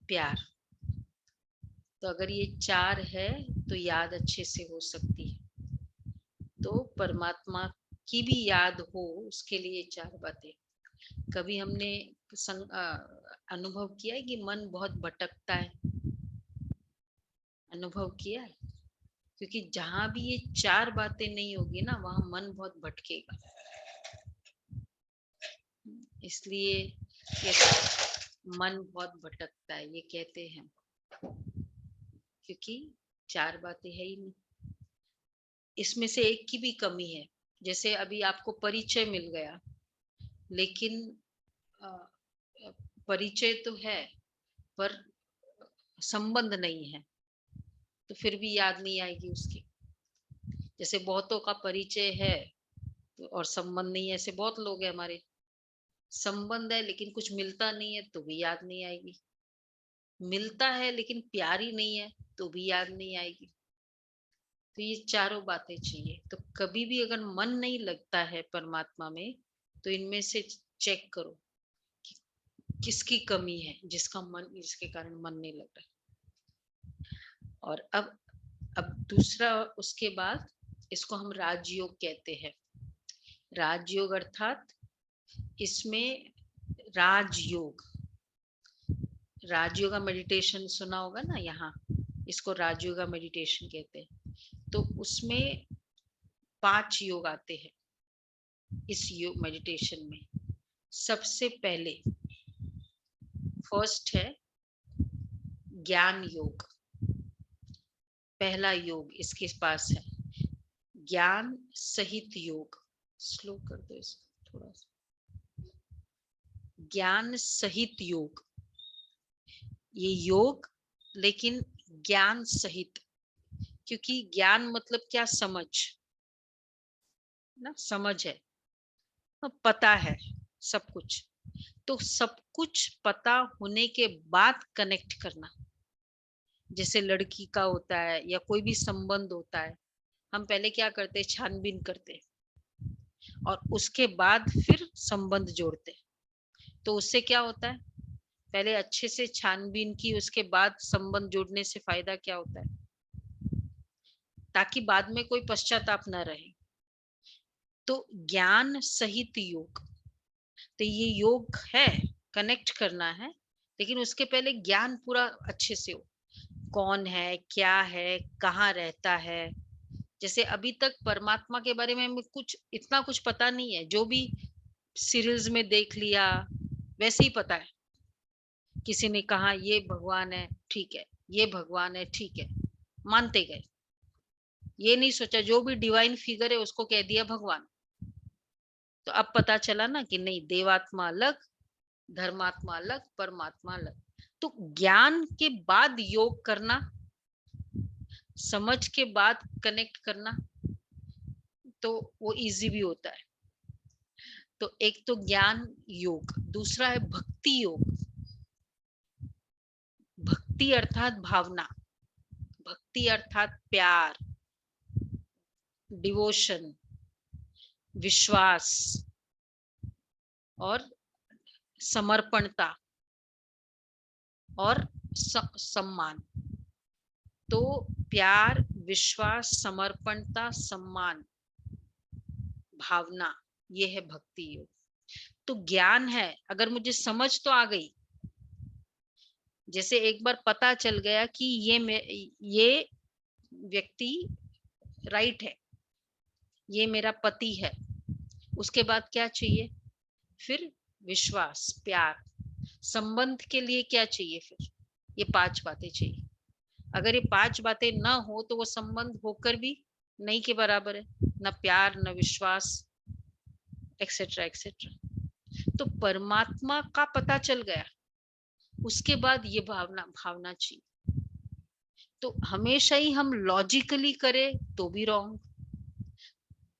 प्यार। तो अगर ये 4 है तो याद अच्छे से हो सकती है। तो परमात्मा की भी याद हो उसके लिए 4 बातें। कभी हमने अनुभव किया है कि मन बहुत भटकता है? अनुभव किया है? क्योंकि जहां भी ये 4 बातें नहीं होगी ना, वहां मन बहुत भटकेगा। इसलिए ये मन बहुत भटकता है, ये कहते हैं, क्योंकि 4 बातें है ही नहीं। इसमें से एक की भी कमी है। जैसे अभी आपको परिचय मिल गया, लेकिन परिचय तो है पर संबंध नहीं है, तो फिर भी याद नहीं आएगी उसकी। जैसे बहुतों का परिचय है तो और संबंध नहीं है, ऐसे बहुत लोग हैं हमारे। संबंध है लेकिन कुछ मिलता नहीं है तो भी याद नहीं आएगी। मिलता है लेकिन प्यार ही नहीं है तो भी याद नहीं आएगी। तो ये चारों बातें चाहिए। तो कभी भी अगर मन नहीं लगता है परमात्मा में, तो इनमें से चेक करो कि किसकी कमी है, जिसके कारण मन नहीं लग रहा। और अब दूसरा, उसके बाद इसको हम राजयोग कहते हैं। राजयोग अर्थात इसमें राजयोग, राजयोग का मेडिटेशन सुना होगा ना, यहाँ इसको राजयोग का मेडिटेशन कहते हैं। तो उसमें 5 योग आते हैं इस योग मेडिटेशन में। सबसे पहले फर्स्ट है ज्ञान योग। पहला योग इसके पास है ज्ञान सहित योग। स्लो कर दो इसको थोड़ा सा। ज्ञान सहित योग, ये योग लेकिन ज्ञान सहित। क्योंकि ज्ञान मतलब क्या? समझ ना, समझ है, पता है सब कुछ। तो सब कुछ पता होने के बाद कनेक्ट करना। जैसे लड़की का होता है या कोई भी संबंध होता है, हम पहले क्या करते हैं? छानबीन करते हैं और उसके बाद फिर संबंध जोड़ते हैं। तो उससे क्या होता है? पहले अच्छे से छानबीन की, उसके बाद संबंध जोड़ने से फायदा क्या होता है? ताकि बाद में कोई पश्चाताप न रहे। तो ज्ञान सहित योग, तो ये योग है, कनेक्ट करना है, लेकिन उसके पहले ज्ञान पूरा अच्छे से हो। कौन है, क्या है, कहाँ रहता है। जैसे अभी तक परमात्मा के बारे में हमें इतना कुछ पता नहीं है। जो भी सीरियल्स में देख लिया वैसे ही पता है। किसी ने कहा ये भगवान है, ठीक है, ये भगवान है, ठीक है, मानते गए। ये नहीं सोचा जो भी डिवाइन फिगर है उसको कह दिया भगवान। तो अब पता चला ना कि नहीं, देवात्मा अलग, धर्मात्मा अलग, परमात्मा अलग। तो ज्ञान के बाद योग करना, समझ के बाद कनेक्ट करना, तो वो इजी भी होता है। तो एक तो ज्ञान योग, दूसरा है भक्ति योग। भक्ति अर्थात भावना, भक्ति अर्थात प्यार, डिवोशन, विश्वास और समर्पणता और सम्मान। तो प्यार, विश्वास, समर्पणता, सम्मान, भावना, ये है भक्ति योग। तो ज्ञान है, अगर मुझे समझ तो आ गई, जैसे एक बार पता चल गया कि ये व्यक्ति राइट है, ये मेरा पति है, उसके बाद क्या चाहिए? फिर विश्वास, प्यार। संबंध के लिए क्या चाहिए? फिर ये 5 बातें चाहिए। अगर ये 5 बातें ना हो तो वो संबंध होकर भी नहीं के बराबर है, ना प्यार, ना विश्वास, एक्सेट्रा एक्सेट्रा। तो परमात्मा का पता चल गया, उसके बाद ये भावना चाहिए। तो हमेशा ही हम लॉजिकली करें तो भी रॉन्ग,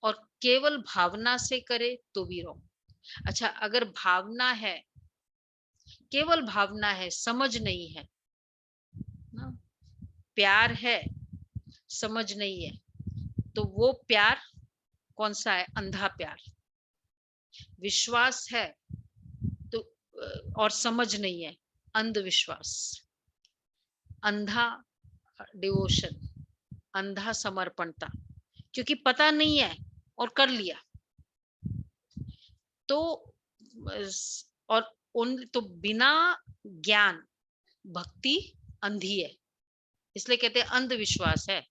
और केवल भावना से करे तो भी रॉन्ग। अच्छा, अगर भावना है, केवल भावना है, समझ नहीं है ना, प्यार है, समझ नहीं है, तो वो प्यार कौन सा है? अंधा प्यार। विश्वास है तो और समझ नहीं है, अंधविश्वास। अंधा डिवोशन, अंधा समर्पणता, क्योंकि पता नहीं है और कर लिया। तो और उन तो बिना ज्ञान भक्ति अंधी है, इसलिए कहते हैं अंधविश्वास है,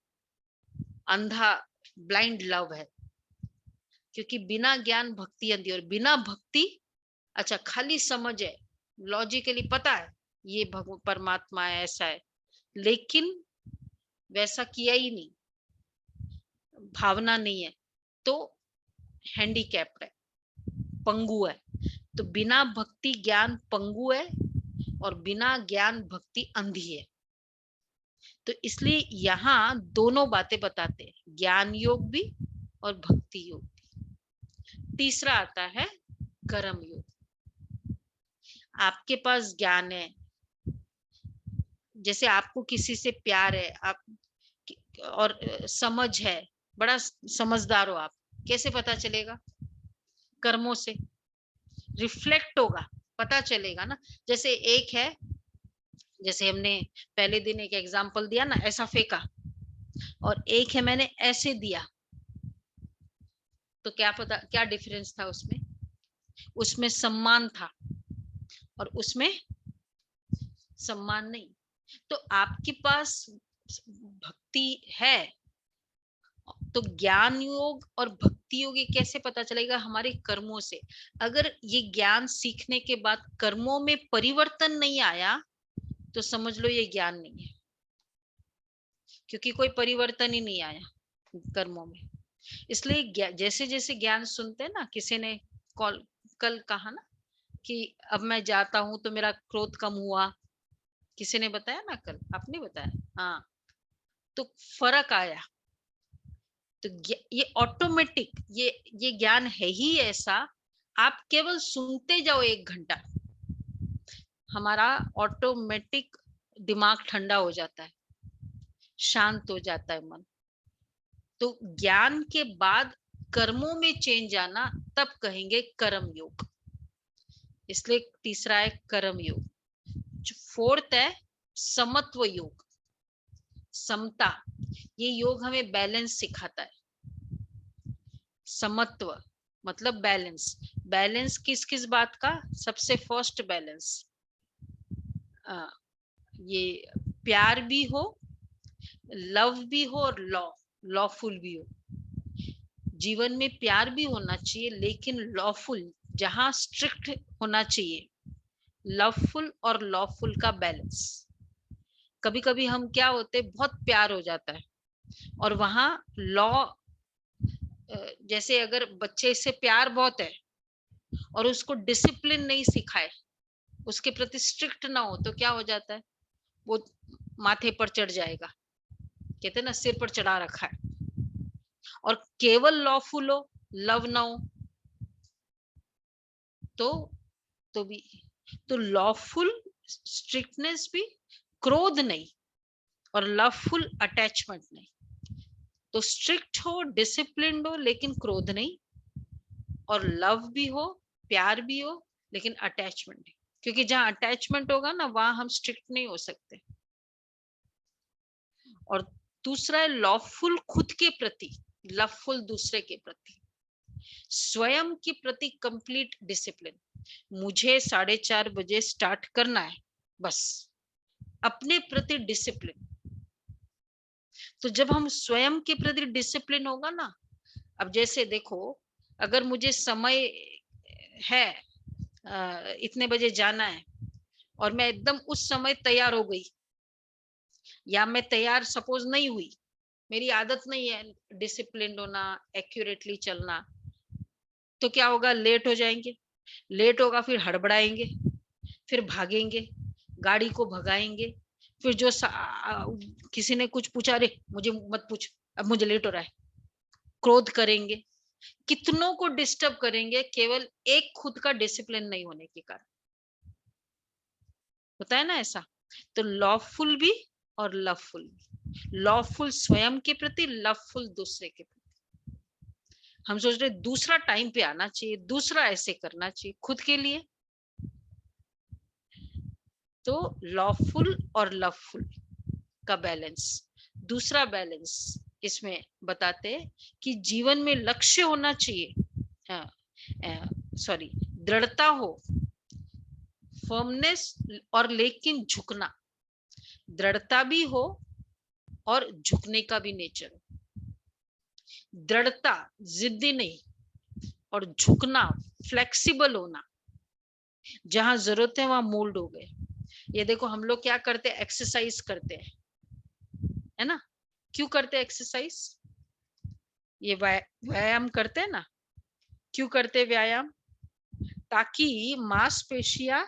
अंधा ब्लाइंड लव है, क्योंकि बिना ज्ञान भक्ति अंधी, और बिना भक्ति अच्छा खाली समझ है, लॉजिकली पता है ये भगवान परमात्मा है, ऐसा है, लेकिन वैसा किया ही नहीं, भावना नहीं है, तो हैंडीकैप्ड है, पंगु है। तो बिना भक्ति ज्ञान पंगु है, और बिना ज्ञान भक्ति अंधी है। तो इसलिए यहाँ दोनों बातें बताते हैं, ज्ञान योग भी और भक्ति योग भी। तीसरा आता है कर्म योग। आपके पास ज्ञान है, जैसे आपको किसी से प्यार है, आप और समझ है, बड़ा समझदार हो आप, कैसे पता चलेगा? कर्मों से रिफ्लेक्ट होगा, पता चलेगा ना। जैसे एक है, जैसे हमने पहले दिन एक एग्जांपल दिया ना, ऐसा फेंका, और एक है मैंने ऐसे दिया, तो क्या पता क्या डिफरेंस था उसमें? उसमें सम्मान था और उसमें सम्मान नहीं। तो आपके पास भक्ति है, तो ज्ञान योग और भक्ति योग ये कैसे पता चलेगा? हमारे कर्मों से। अगर ये ज्ञान सीखने के बाद कर्मों में परिवर्तन नहीं आया, तो समझ लो ये ज्ञान नहीं है, क्योंकि कोई परिवर्तन ही नहीं आया कर्मों में। इसलिए जैसे जैसे ज्ञान सुनते हैं ना, किसी ने कल कहा ना कि अब मैं जाता हूं तो मेरा क्रोध कम हुआ, किसी ने बताया ना, कल आपने बताया, हाँ, तो फर्क आया। तो ये ऑटोमेटिक, ये ज्ञान है ही ऐसा, आप केवल सुनते जाओ 1 घंटा, हमारा ऑटोमेटिक दिमाग ठंडा हो जाता है, शांत हो जाता है मन। तो ज्ञान के बाद कर्मों में चेंज आना, तब कहेंगे कर्म योग। इसलिए तीसरा है कर्म योग। फोर्थ है समत्व योग, समता। ये योग हमें बैलेंस सिखाता है। समत्व मतलब बैलेंस। बैलेंस किस किस बात का? सबसे फर्स्ट बैलेंस, ये प्यार भी हो, लव भी हो, और लॉफुल भी हो। जीवन में प्यार भी होना चाहिए, लेकिन लॉफुल, जहां स्ट्रिक्ट होना चाहिए, लवफुल और लॉफुल का बैलेंस। कभी कभी हम क्या होते, बहुत प्यार हो जाता है और वहां लॉ, जैसे अगर बच्चे से प्यार बहुत है और उसको डिसिप्लिन नहीं सिखाए, उसके प्रति स्ट्रिक्ट ना हो, तो क्या हो जाता है, वो माथे पर चढ़ जाएगा, कहते हैं ना सिर पर चढ़ा रखा है। और केवल लॉफुल हो, लव ना हो, तो भी, तो लॉफुल स्ट्रिक्टनेस भी, क्रोध नहीं, और लवफुल अटैचमेंट नहीं। तो स्ट्रिक्ट हो, डिसिप्लिन्ड हो, लेकिन क्रोध नहीं, और लव भी हो, प्यार भी हो, लेकिन अटैचमेंट नहीं, क्योंकि जहां अटैचमेंट होगा ना, वहां हम स्ट्रिक्ट नहीं हो सकते। और दूसरा है लॉफुल खुद के प्रति, लवफुल दूसरे के प्रति, स्वयं के प्रति कंप्लीट डिसिप्लिन। मुझे 4:30 बजे स्टार्ट करना है, बस अपने प्रति डिसिप्लिन। तो जब हम स्वयं के प्रति डिसिप्लिन होगा ना, अब जैसे देखो, अगर मुझे समय है, इतने बजे जाना है, और मैं एकदम उस समय तैयार हो गई, या मैं तैयार सपोज नहीं हुई, मेरी आदत नहीं है डिसिप्लिन होना, एक्यूरेटली चलना, तो क्या होगा, लेट हो जाएंगे। लेट होगा, फिर हड़बड़ाएंगे, फिर भागेंगे, गाड़ी को भगाएंगे, फिर जो किसी ने कुछ पूछा, अरे मुझे मत पूछ, अब मुझे लेट हो रहा है, क्रोध करेंगे, कितनों को डिस्टर्ब करेंगे, केवल एक खुद का डिसिप्लिन नहीं होने के कारण। होता है ना ऐसा। तो लॉफुल भी और लवफुल भी, लॉफुल स्वयं के प्रति, लवफुल दूसरे के प्रति। हम सोच रहे दूसरा टाइम पे आना चाहिए, दूसरा ऐसे करना चाहिए, खुद के लिए तो लॉफुल और लवफुल। का बैलेंस। दूसरा बैलेंस इसमें बताते हैं कि जीवन में लक्ष्य होना चाहिए, सॉरी, दृढ़ता हो, फर्मनेस, और लेकिन झुकना, दृढ़ता भी हो और झुकने का भी नेचर हो। दृढ़ता, जिद्दी नहीं, और झुकना, फ्लेक्सिबल होना, जहां जरूरत है वहां मोल्ड हो गए। ये देखो हम लोग क्या करते हैं, एक्सरसाइज करते हैं, है ना? क्यों करते हैं एक्सरसाइज? ये व्यायाम करते हैं ना, क्यों करते हैं व्यायाम? ताकि मांसपेशियां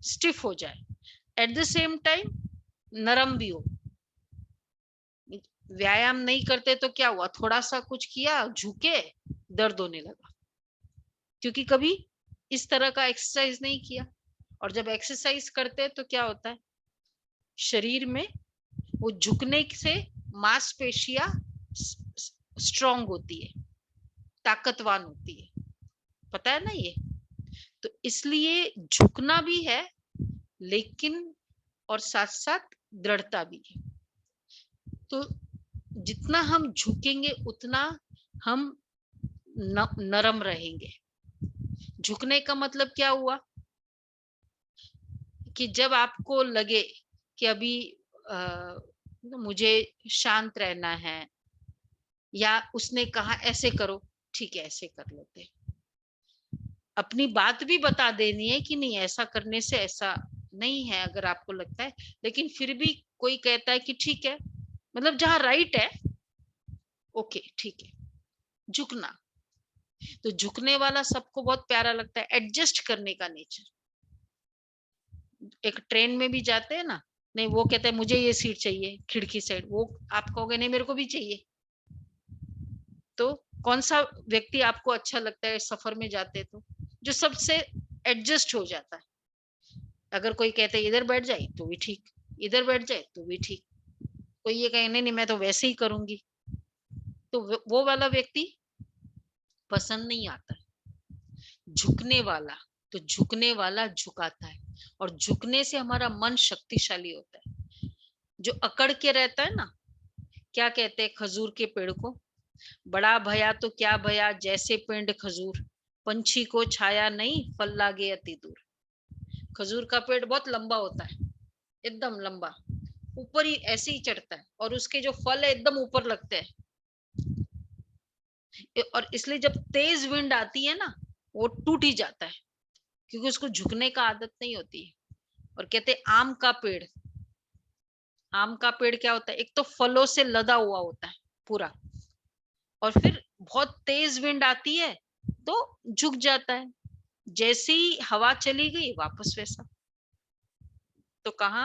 स्टिफ हो जाए, एट द सेम टाइम नरम भी हो। व्यायाम नहीं करते तो क्या हुआ, थोड़ा सा कुछ किया, झुके, दर्द होने लगा, क्योंकि कभी इस तरह का एक्सरसाइज नहीं किया। और जब एक्सरसाइज करते हैं तो क्या होता है, शरीर में वो झुकने से मांसपेशियां स्ट्रांग होती है, ताकतवान होती है, पता है ना ये? तो इसलिए झुकना भी है, लेकिन और साथ साथ दृढ़ता भी है। तो जितना हम झुकेंगे उतना हम नरम रहेंगे। झुकने का मतलब क्या हुआ कि जब आपको लगे कि अभी मुझे शांत रहना है, या उसने कहा ऐसे करो, ठीक है ऐसे कर लेते, अपनी बात भी बता देनी है कि नहीं ऐसा करने से ऐसा नहीं है अगर आपको लगता है, लेकिन फिर भी कोई कहता है कि ठीक है, मतलब जहां राइट है, ओके ठीक है, झुकना। तो झुकने वाला सबको बहुत प्यारा लगता है, एडजस्ट करने का नेचर। एक ट्रेन में भी जाते हैं ना, नहीं वो कहते हैं मुझे ये सीट चाहिए खिड़की साइड, वो आप कहोगे नहीं मेरे को भी चाहिए। तो कौन सा व्यक्ति आपको अच्छा लगता है सफर में जाते तो? जो सबसे एडजस्ट हो जाता है। अगर कोई कहते है इधर बैठ जाए तो भी ठीक, इधर बैठ जाए तो भी ठीक, कोई ये कहे नहीं नहीं मैं तो वैसे ही करूंगी, तो वो वाला व्यक्ति पसंद नहीं आता। झुकने वाला, तो झुकने वाला झुकाता है, और झुकने से हमारा मन शक्तिशाली होता है। जो अकड़ के रहता है ना, क्या कहते हैं खजूर के पेड़ को, बड़ा भया तो क्या भया जैसे पेड़ खजूर, पंछी को छाया नहीं फल लागे अति दूर। खजूर का पेड़ बहुत लंबा होता है, एकदम लंबा, ऊपर ही ऐसे ही चढ़ता है, और उसके जो फल है एकदम ऊपर लगते हैं। और इसलिए जब तेज विंड आती है ना, वो टूट ही जाता है, क्योंकि उसको झुकने का आदत नहीं होती है। और कहते हैं आम का पेड़, आम का पेड़ क्या होता है, एक तो फलों से लदा हुआ होता है पूरा, और फिर बहुत तेज विंड आती है तो झुक जाता है, जैसे ही हवा चली गई वापस वैसा। तो कहा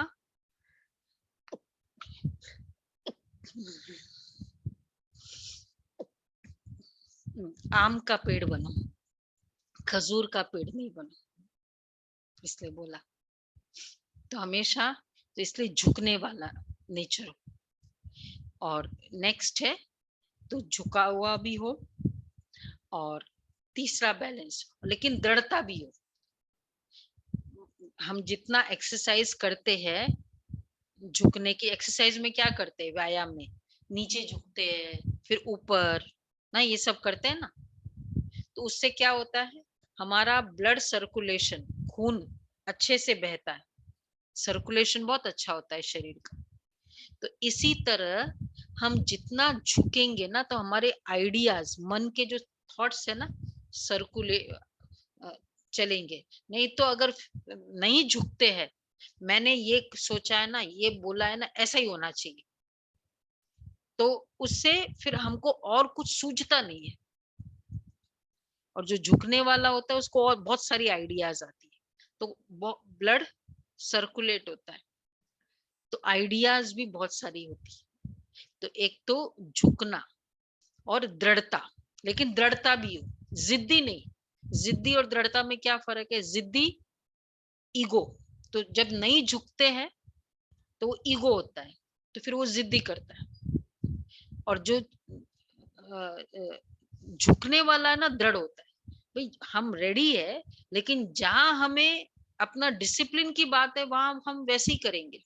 आम का पेड़ बनो, खजूर का पेड़ नहीं बनो, इसलिए बोला। तो हमेशा, तो इसलिए झुकने वाला नेचर हो। और नेक्स्ट है तो झुका हुआ भी हो, और तीसरा बैलेंस, लेकिन दृढ़ता भी हो। हम जितना एक्सरसाइज करते हैं, झुकने की एक्सरसाइज में क्या करते हैं, व्यायाम में नीचे झुकते हैं फिर ऊपर ना, ये सब करते हैं ना, तो उससे क्या होता है, हमारा ब्लड सर्कुलेशन, खून अच्छे से बहता है, सर्कुलेशन बहुत अच्छा होता है शरीर का। तो इसी तरह हम जितना झुकेंगे ना, तो हमारे आइडियाज, मन के जो थॉट्स है ना, सर्कुले चलेंगे। नहीं तो अगर नहीं झुकते हैं, मैंने ये सोचा है ना, ये बोला है ना, ऐसा ही होना चाहिए, तो उससे फिर हमको और कुछ सूझता नहीं है। और जो झुकने वाला होता है उसको और बहुत सारी आइडियाज आती है, तो ब्लड सर्कुलेट होता है, तो आइडियाज भी बहुत सारी होती है। तो एक तो झुकना और दृढ़ता, लेकिन दृढ़ता भी हो, जिद्दी नहीं। जिद्दी और दृढ़ता में क्या फर्क है, जिद्दी ईगो, तो जब नहीं झुकते हैं तो वो ईगो होता है, तो फिर वो जिद्दी करता है। और जो झुकने वाला है ना, दृढ़ होता है, भाई हम रेडी है, लेकिन जहां हमें अपना डिसिप्लिन की बात है, वहां हम वैसे ही करेंगे।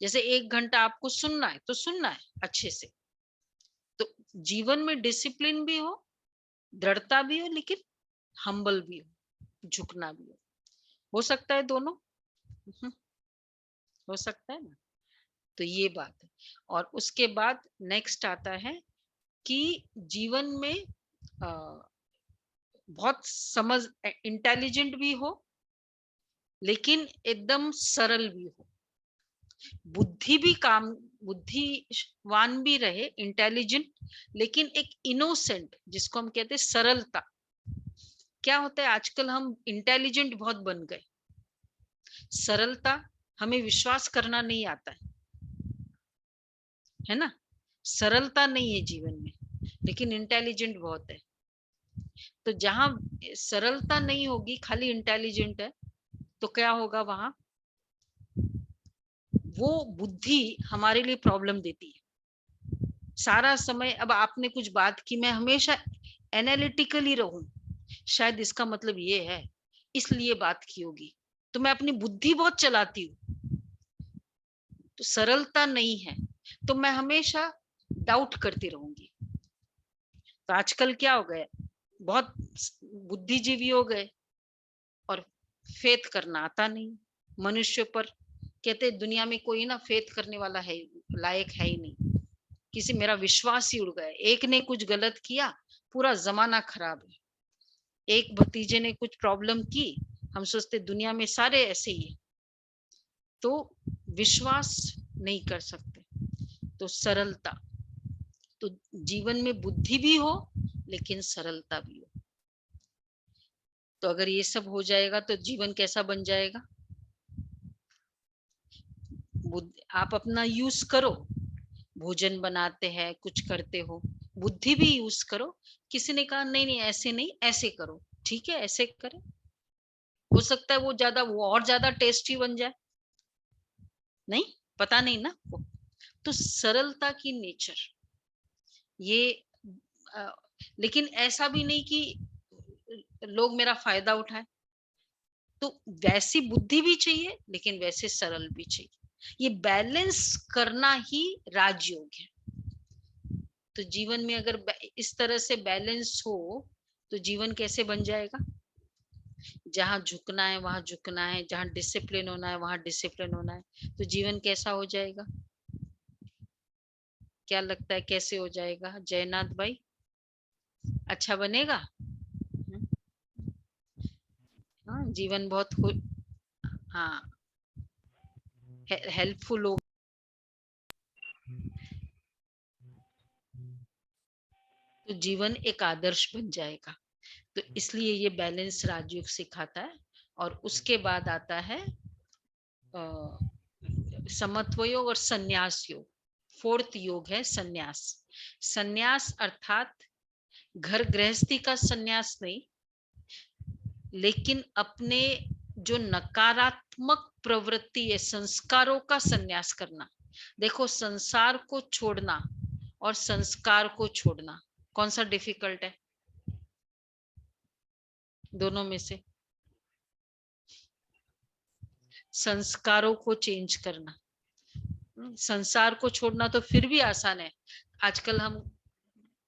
जैसे 1 घंटा आपको सुनना है तो सुनना है अच्छे से। तो जीवन में डिसिप्लिन भी दृढ़ता भी हो, लेकिन हम्बल भी झुकना भी हो सकता है दोनों। हम्म, हो सकता है ना। तो ये बात है। और उसके बाद नेक्स्ट आता है कि जीवन में बहुत समझ इंटेलिजेंट भी हो, लेकिन एकदम सरल भी हो। बुद्धि भी काम बुद्धिवान भी रहे, इंटेलिजेंट, लेकिन एक इनोसेंट, जिसको हम कहते हैं सरलता। क्या होता है, आजकल हम इंटेलिजेंट बहुत बन गए, सरलता हमें विश्वास करना नहीं आता है ना। सरलता नहीं है जीवन में, लेकिन इंटेलिजेंट बहुत है। तो जहां सरलता नहीं होगी, खाली इंटेलिजेंट है, तो क्या होगा वहां, वो बुद्धि हमारे लिए प्रॉब्लम देती है सारा समय। अब आपने कुछ बात की, मैं हमेशा एनालिटिकली रहूं, शायद इसका मतलब ये है, इसलिए बात की होगी, तो मैं अपनी बुद्धि बहुत चलाती हूँ, तो सरलता नहीं है, तो मैं हमेशा डाउट करती रहूंगी। तो आजकल क्या हो गया, बहुत बुद्धिजीवी हो गए और फेथ करना आता नहीं मनुष्य पर। कहते दुनिया में कोई ना फेथ करने वाला है, लायक है ही नहीं, किसी मेरा विश्वास ही उड़ गया। एक ने कुछ गलत किया, पूरा जमाना खराब है। एक भतीजे ने कुछ प्रॉब्लम की, हम सोचते दुनिया में सारे ऐसे ही है, तो विश्वास नहीं कर सकते। तो सरलता, तो जीवन में बुद्धि भी हो, लेकिन सरलता भी हो। तो अगर ये सब हो जाएगा तो जीवन कैसा बन जाएगा। आप अपना यूज करो, भोजन बनाते हैं, कुछ करते हो, बुद्धि भी यूज करो। किसी ने कहा नहीं नहीं ऐसे नहीं, ऐसे करो, ठीक है ऐसे करें, हो सकता है वो और ज्यादा टेस्टी बन जाए, नहीं पता नहीं ना। तो सरलता की नेचर ये, आ, लेकिन ऐसा भी नहीं कि लोग मेरा फायदा उठाए। तो वैसी बुद्धि भी चाहिए, लेकिन वैसे सरल भी चाहिए। ये बैलेंस करना ही राजयोग है। तो जीवन में अगर इस तरह से बैलेंस हो, तो जीवन कैसे बन जाएगा। जहां झुकना है वहां झुकना है, जहां डिसिप्लिन होना है वहां डिसिप्लिन होना है, तो जीवन कैसा हो जाएगा। क्या लगता है कैसे हो जाएगा जयनाथ भाई, अच्छा बनेगा। हाँ जीवन बहुत हाँ हेल्पफुल हो, तो जीवन एक आदर्श बन जाएगा। तो इसलिए ये बैलेंस राजयोग सिखाता है। और उसके बाद आता है समत्व योग और संन्यास योग। फोर्थ योग है संन्यास। संन्यास अर्थात घर गृहस्थी का संन्यास नहीं, लेकिन अपने जो नकारात्मक प्रवृत्ति है, संस्कारों का संन्यास करना। देखो संसार को छोड़ना और संस्कार को छोड़ना कौन सा डिफिकल्ट है, दोनों में से। संस्कारों को चेंज करना, संसार को छोड़ना तो फिर भी आसान है। आजकल हम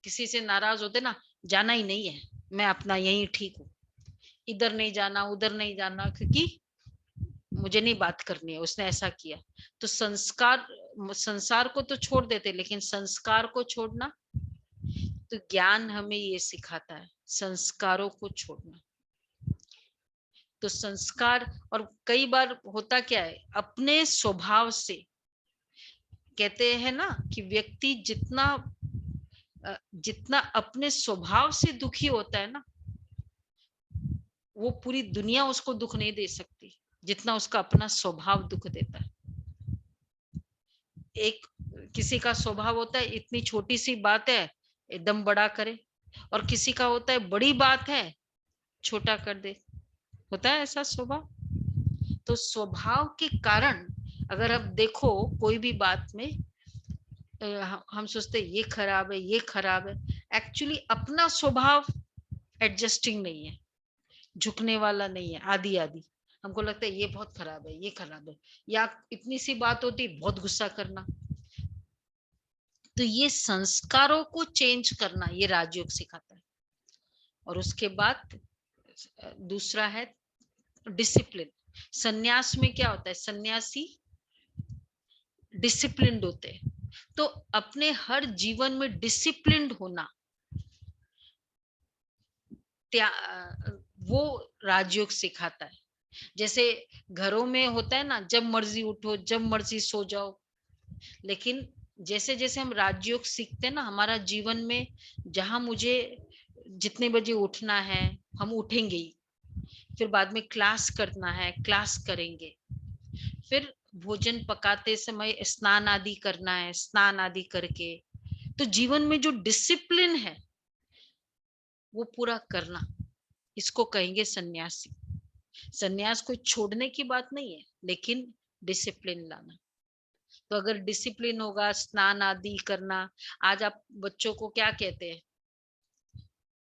किसी से नाराज होते ना, जाना ही नहीं है, मैं अपना यही ठीक हूँ, इधर नहीं जाना उधर नहीं जाना, क्योंकि मुझे नहीं बात करनी है, उसने ऐसा किया। तो संसार को तो छोड़ देते, लेकिन संस्कार को छोड़ना, तो ज्ञान हमें ये सिखाता है संस्कारों को छोड़ना। तो संस्कार, और कई बार होता क्या है, अपने स्वभाव से, कहते हैं ना कि व्यक्ति जितना अपने स्वभाव से दुखी होता है ना, वो पूरी दुनिया उसको दुख नहीं दे सकती जितना उसका अपना स्वभाव दुख देता है। एक किसी का स्वभाव होता है इतनी छोटी सी बात है एकदम बड़ा करे, और किसी का होता है बड़ी बात है छोटा कर दे, होता है ऐसा स्वभाव। तो स्वभाव के कारण अगर आप देखो कोई भी बात में, हम सोचते ये खराब है ये खराब है, एक्चुअली अपना स्वभाव एडजस्टिंग नहीं है, झुकने वाला नहीं है, आदि आदि। हमको लगता है ये बहुत खराब है, ये खराब है, या इतनी सी बात होती बहुत गुस्सा करना। तो ये संस्कारों को चेंज करना ये राजयोग सिखाता है। और उसके बाद दूसरा है डिसिप्लिन। सन्यास में क्या होता है, सन्यासी डिसिप्लिन्ड होते हैं। तो अपने हर जीवन में डिसिप्लिन्ड होना, वो राजयोग सिखाता है। जैसे घरों में होता है ना, जब मर्जी उठो जब मर्जी सो जाओ, लेकिन जैसे जैसे हम राजयोग सीखते हैं ना, हमारा जीवन में जहां मुझे जितने बजे उठना है हम उठेंगे ही, फिर बाद में क्लास करना है क्लास करेंगे, फिर भोजन पकाते समय स्नान आदि करना है स्नान आदि करके, तो जीवन में जो डिसिप्लिन है वो पूरा करना, इसको कहेंगे सन्यासी। सन्यास कोई छोड़ने की बात नहीं है, लेकिन डिसिप्लिन लाना। तो अगर डिसिप्लिन होगा, स्नान आदि करना, आज आप बच्चों को क्या कहते हैं,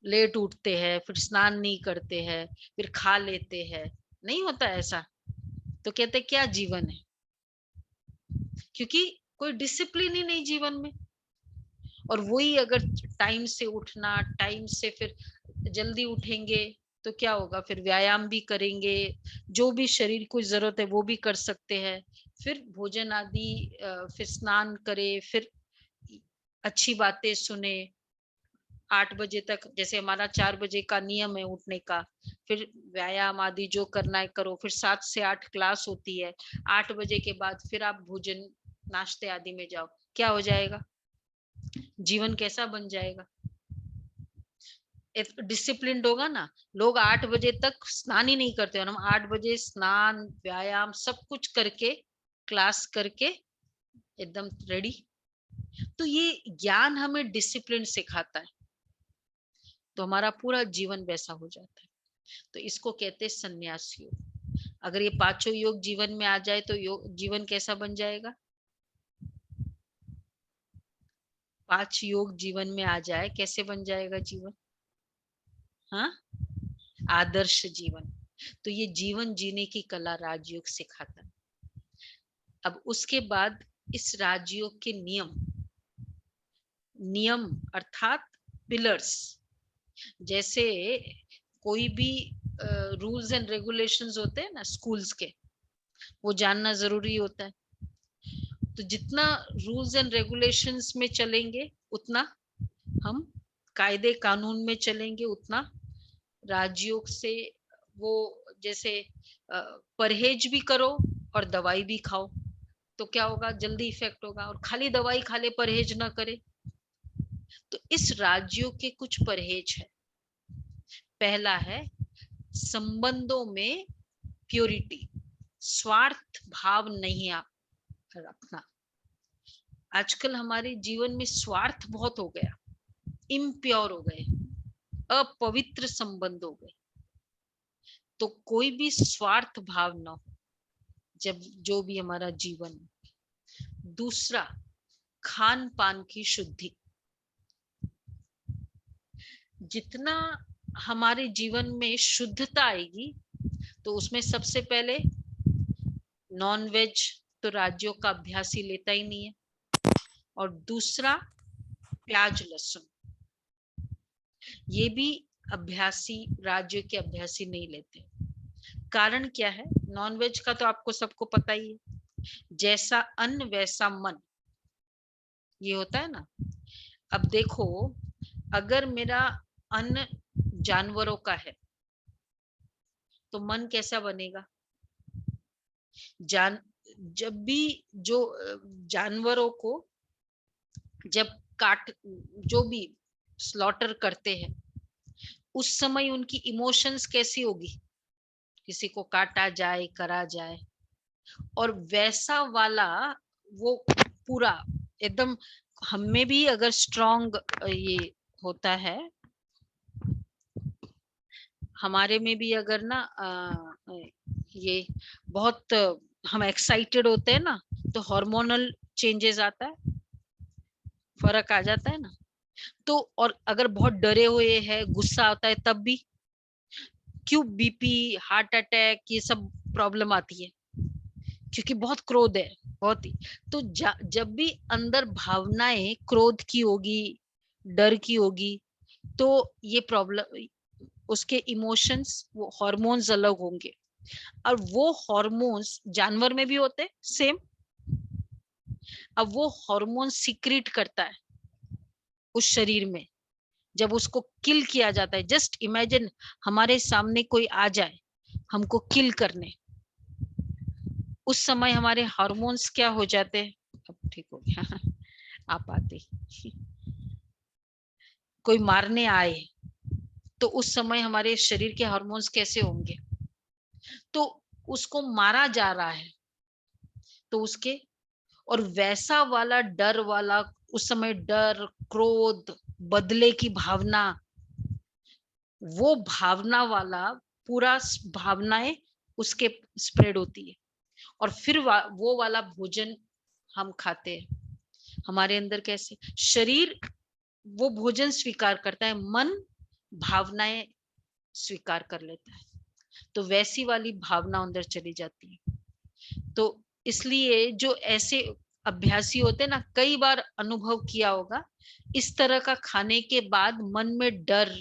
लेट उठते हैं फिर स्नान नहीं करते हैं फिर खा लेते हैं, नहीं होता ऐसा, तो कहते क्या जीवन है, क्योंकि कोई डिसिप्लिन ही नहीं जीवन में। और वही अगर टाइम से उठना, टाइम से फिर जल्दी उठेंगे तो क्या होगा, फिर व्यायाम भी करेंगे, जो भी शरीर को जरूरत है वो भी कर सकते हैं, फिर भोजन आदि, फिर स्नान करे, फिर अच्छी बातें सुने, 8 बजे तक, जैसे हमारा 4 बजे का नियम है उठने का, फिर व्यायाम आदि जो करना है करो, फिर 7 से 8 क्लास होती है, 8 बजे के बाद फिर आप भोजन नाश्ते आदि में जाओ, क्या हो जाएगा, जीवन कैसा बन जाएगा। डिसिप्लिन्ड होगा ना, लोग 8 बजे तक स्नान ही नहीं करते, और हम 8 बजे स्नान व्यायाम सब कुछ करके क्लास करके एकदम रेडी। तो ये ज्ञान हमें डिसिप्लिन सिखाता है, तो हमारा पूरा जीवन वैसा हो जाता है। तो इसको कहते हैं संन्यास योग। अगर ये पांचों योग जीवन में आ जाए तो योग जीवन कैसा बन जाएगा, 5 योग जीवन में आ जाए कैसे बन जाएगा जीवन, हाँ, आदर्श जीवन। तो ये जीवन जीने की कला राजयोग सिखाता है। अब उसके बाद इस राजयोग के नियम, नियम अर्थात पिलर्स, जैसे कोई भी रूल्स एंड रेगुलेशंस होते हैं ना स्कूल्स के, वो जानना जरूरी होता है। तो जितना रूल्स एंड रेगुलेशंस में चलेंगे उतना हम कायदे कानून में चलेंगे, उतना राजयोग से वो, जैसे परहेज भी करो और दवाई भी खाओ, तो क्या होगा, जल्दी इफेक्ट होगा। और खाली दवाई खा ले परहेज ना करे, तो इस राजयोग के कुछ परहेज है। पहला है संबंधों में प्योरिटी, स्वार्थ भाव नहीं रखना। आजकल हमारे जीवन में स्वार्थ बहुत हो गया, इम्प्योर हो गए, अपवित्र संबंध हो गए, तो कोई भी स्वार्थ भाव ना हो जब जो भी हमारा जीवन। दूसरा, खान पान की शुद्धि, जितना हमारे जीवन में शुद्धता आएगी तो उसमें सबसे पहले नॉन वेज तो राज्यों का अभ्यास ही लेता ही नहीं है, और दूसरा प्याज लहसुन, ये भी अभ्यासी राज्यों के अभ्यासी नहीं लेते। कारण क्या है, नॉन वेज का तो आपको सबको पता ही है, जैसा अन्न वैसा मन, ये होता है ना। अब देखो, अगर मेरा अन्न जानवरों का है तो मन कैसा बनेगा, जब भी जो जानवरों को जब काट, जो भी स्लॉटर करते हैं, उस समय उनकी इमोशंस कैसी होगी, किसी को काटा जाए करा जाए, और वैसा वाला वो पूरा एकदम, हम में भी अगर स्ट्रॉन्ग ये होता है, हमारे में भी अगर ना ये बहुत हम एक्साइटेड होते हैं ना, तो हार्मोनल चेंजेस आता है, फर्क आ जाता है ना। तो और अगर बहुत डरे हुए हैं, गुस्सा आता है, तब भी क्यों बीपी हार्ट अटैक ये सब प्रॉब्लम आती है, क्योंकि बहुत क्रोध है, बहुत ही। तो जब भी अंदर भावनाएं क्रोध की होगी, डर की होगी, तो ये प्रॉब्लम, उसके इमोशंस, वो हॉर्मोन्स अलग होंगे। और वो हॉर्मोन्स जानवर में भी होते हैं सेम। अब वो हार्मोन सीक्रेट करता है उस शरीर में, जब उसको किल किया जाता है। जस्ट इमेजिन, हमारे सामने कोई आ जाए हमको किल करने, उस समय हमारे हार्मोन्स क्या हो जाते हैं। अब ठीक हो गया आप आते, कोई मारने आए तो उस समय हमारे शरीर के हार्मोन्स कैसे होंगे। तो उसको मारा जा रहा है, तो उसके, और वैसा वाला डर वाला, उस समय डर, क्रोध, बदले की भावना, वो भावना वाला पूरा भावनाएं उसके स्प्रेड होती है। और फिर वो वाला भोजन हम खाते हैं। हमारे अंदर कैसे शरीर वो भोजन स्वीकार करता है, मन भावनाएं स्वीकार कर लेता है, तो वैसी वाली भावना अंदर चली जाती है। तो इसलिए जो ऐसे अभ्यासी होते हैं ना, कई बार अनुभव किया होगा, इस तरह का खाने के बाद मन में डर,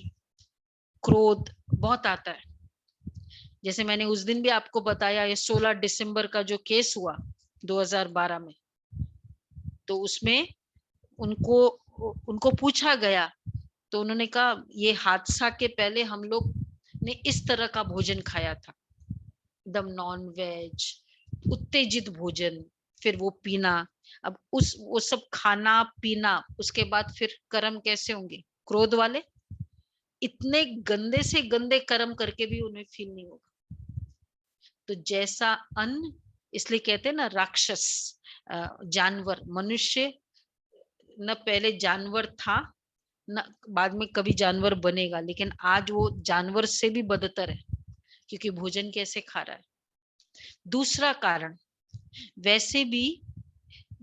क्रोध बहुत आता है। जैसे मैंने उस दिन भी आपको बताया, ये 16 दिसंबर का जो केस हुआ 2012 में, तो उसमें उनको उनको पूछा गया, तो उन्होंने कहा ये हादसा के पहले हम लोग ने इस तरह का भोजन खाया था, एकदम नॉन वेज, उत्तेजित भोजन, फिर वो पीना। अब वो सब खाना पीना, उसके बाद फिर कर्म कैसे होंगे, क्रोध वाले, इतने गंदे से गंदे कर्म करके भी उन्हें फील नहीं होगा। तो जैसा अन्न, इसलिए कहते हैं ना राक्षस, जानवर, मनुष्य न पहले जानवर था, न बाद में कभी जानवर बनेगा, लेकिन आज वो जानवर से भी बदतर है, क्योंकि भोजन कैसे खा रहा है। दूसरा कारण, वैसे भी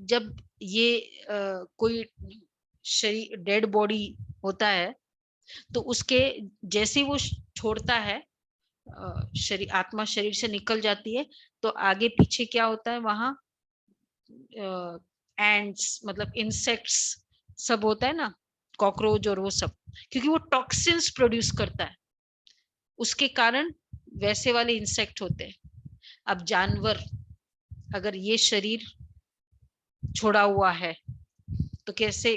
जब ये कोई शरीर डेड बॉडी होता है, तो उसके जैसे वो छोड़ता है, शरीर, आत्मा शरीर से निकल जाती है, तो आगे पीछे क्या होता है वहां, एंड्स मतलब इंसेक्ट्स सब होता है ना, कॉकरोच और वो सब, क्योंकि वो टॉक्सिन्स प्रोड्यूस करता है, उसके कारण वैसे वाले इंसेक्ट होते हैं। अब जानवर, अगर ये शरीर छोड़ा हुआ है, तो कैसे,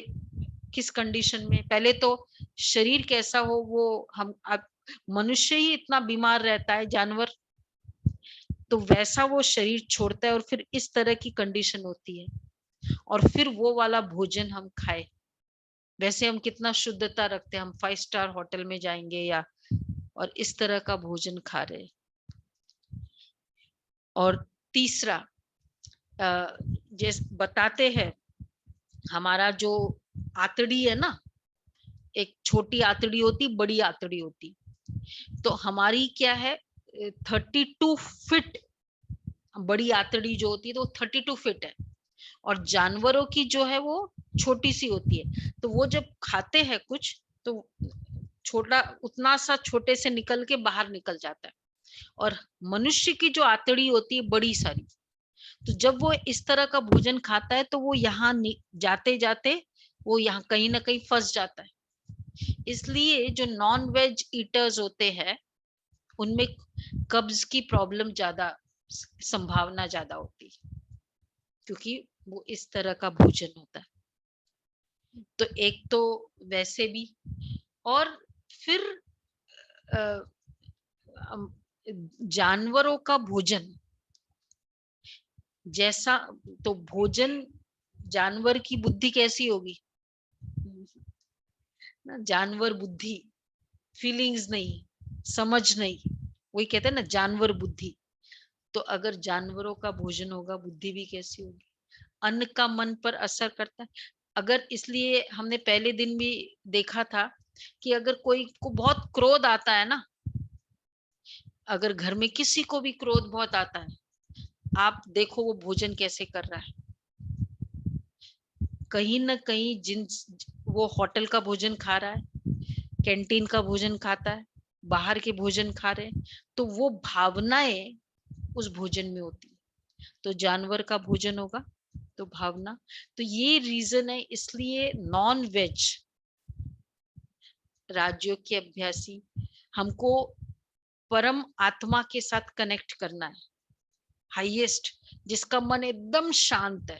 किस कंडीशन में, पहले तो शरीर कैसा हो वो हम, अब मनुष्य ही इतना बीमार रहता है, जानवर तो वैसा वो शरीर छोड़ता है, और फिर इस तरह की कंडीशन होती है, और फिर वो वाला भोजन हम खाए। वैसे हम कितना शुद्धता रखते हैं, हम 5 स्टार होटल में जाएंगे या, और इस तरह का भोजन खा रहे। और तीसरा, जैसे बताते हैं, हमारा जो आंतड़ी है ना, एक छोटी आंतड़ी होती, बड़ी आंतड़ी होती, तो हमारी क्या है, 32 फीट बड़ी आंतड़ी जो होती है, तो 32 फीट है, और जानवरों की जो है वो छोटी सी होती है। तो वो जब खाते हैं कुछ, तो छोटा, उतना सा छोटे से निकल के बाहर निकल जाता है, और मनुष्य की जो आंतड़ी होती है बड़ी सारी, तो जब वो इस तरह का भोजन खाता है, तो वो यहाँ जाते जाते वो यहाँ कहीं ना कहीं फंस जाता है। इसलिए जो नॉन वेज ईटर्स होते हैं, उनमें कब्ज की प्रॉब्लम ज्यादा, संभावना ज्यादा होती है, क्योंकि वो इस तरह का भोजन होता है। तो एक तो वैसे भी, और फिर जानवरों का भोजन जैसा, तो भोजन, जानवर की बुद्धि कैसी होगी ना, जानवर बुद्धि, फीलिंग्स नहीं, समझ नहीं, वही कहते हैं ना जानवर बुद्धि। तो अगर जानवरों का भोजन होगा, बुद्धि भी कैसी होगी। अन्न का मन पर असर करता है। अगर, इसलिए हमने पहले दिन भी देखा था कि अगर कोई को बहुत क्रोध आता है ना, अगर घर में किसी को भी क्रोध बहुत आता है, आप देखो वो भोजन कैसे कर रहा है। कहीं ना कहीं जिन, वो होटल का भोजन खा रहा है, कैंटीन का भोजन खाता है, बाहर के भोजन खा रहे हैं, तो वो भावनाएं उस भोजन में होती है। तो जानवर का भोजन होगा तो भावना। तो ये रीजन है, इसलिए नॉन वेज राज्यों के अभ्यासी, हमको परम आत्मा के साथ कनेक्ट करना है, हाईएस्ट, जिसका मन एकदम शांत है,